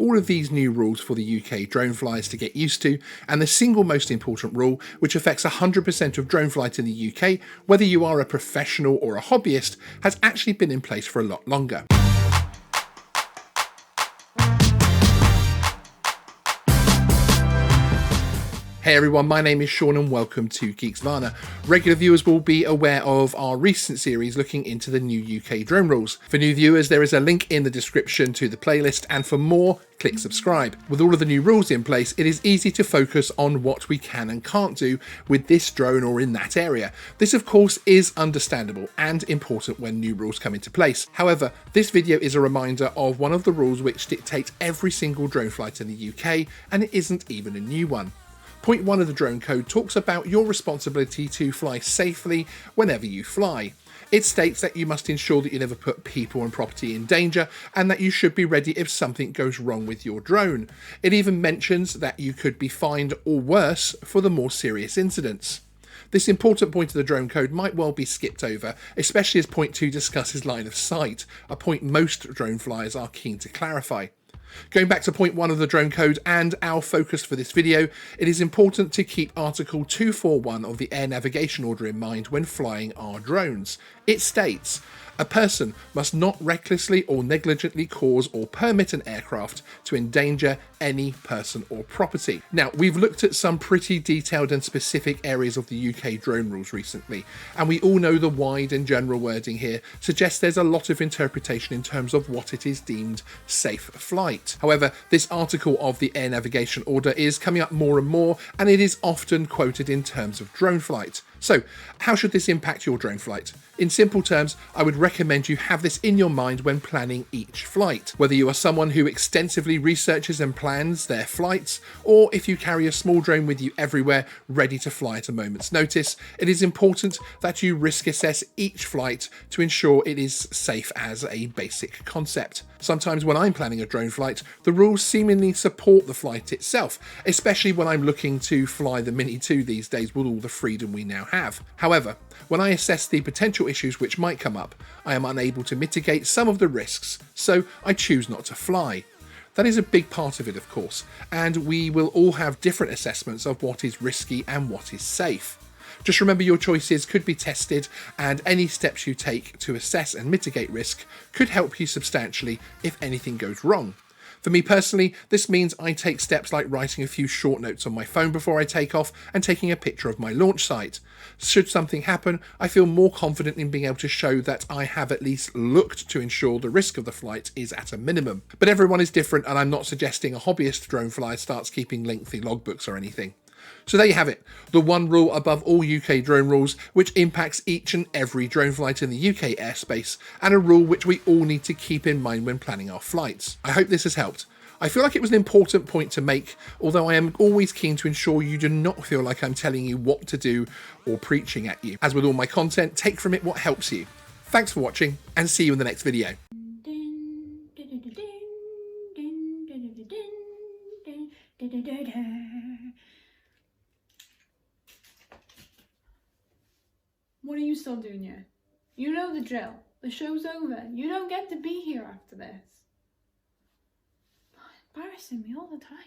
all of these new rules for the UK drone flyers to get used to, and the single most important rule, which affects 100% of drone flight in the UK, whether you are a professional or a hobbyist, has actually been in place for a lot longer. Hey everyone, my name is Sean and welcome to Geeksvana. Regular viewers will be aware of our recent series looking into the new UK drone rules. For new viewers, there is a link in the description to the playlist, and for more, click subscribe. With all of the new rules in place, it is easy to focus on what we can and can't do with this drone or in that area. This of course is understandable and important when new rules come into place. However, this video is a reminder of one of the rules which dictates every single drone flight in the UK, and it isn't even a new one. Point 1 of the drone code talks about your responsibility to fly safely whenever you fly. It states that you must ensure that you never put people and property in danger, and that you should be ready if something goes wrong with your drone. It even mentions that you could be fined or worse for the more serious incidents. This important point of the drone code might well be skipped over, especially as point 2 discusses line of sight, a point most drone flyers are keen to clarify. Going back to point 1 of the drone code and our focus for this video, it is important to keep Article 241 of the Air Navigation Order in mind when flying our drones. It states, "A person must not recklessly or negligently cause or permit an aircraft to endanger any person or property." Now, we've looked at some pretty detailed and specific areas of the UK drone rules recently, and we all know the wide and general wording here suggests there's a lot of interpretation in terms of what it is deemed safe flight. However, this article of the Air Navigation Order is coming up more and more, and it is often quoted in terms of drone flight. So, how should this impact your drone flight? In simple terms, I would recommend you have this in your mind when planning each flight. Whether you are someone who extensively researches and plans their flights, or if you carry a small drone with you everywhere, ready to fly at a moment's notice, it is important that you risk assess each flight to ensure it is safe as a basic concept. Sometimes when I'm planning a drone flight, the rules seemingly support the flight itself, especially when I'm looking to fly the Mini 2 these days with all the freedom we now have. However, when I assess the potential issues which might come up, I am unable to mitigate some of the risks, so I choose not to fly. That is a big part of it, of course, and we will all have different assessments of what is risky and what is safe. Just remember your choices could be tested, and any steps you take to assess and mitigate risk could help you substantially if anything goes wrong. For me personally, this means I take steps like writing a few short notes on my phone before I take off and taking a picture of my launch site. Should something happen, I feel more confident in being able to show that I have at least looked to ensure the risk of the flight is at a minimum. But everyone is different, and I'm not suggesting a hobbyist drone flyer starts keeping lengthy logbooks or anything. So there you have it, the one rule above all UK drone rules which impacts each and every drone flight in the UK airspace, and a rule which we all need to keep in mind when planning our flights. I hope this has helped. I feel like it was an important point to make, although I am always keen to ensure you do not feel like I'm telling you what to do or preaching at you. As with all my content, take from it what helps you. Thanks for watching, and see you in the next video. What are you still doing here? You know the drill. The show's over. You don't get to be here after this. Embarrassing me all the time.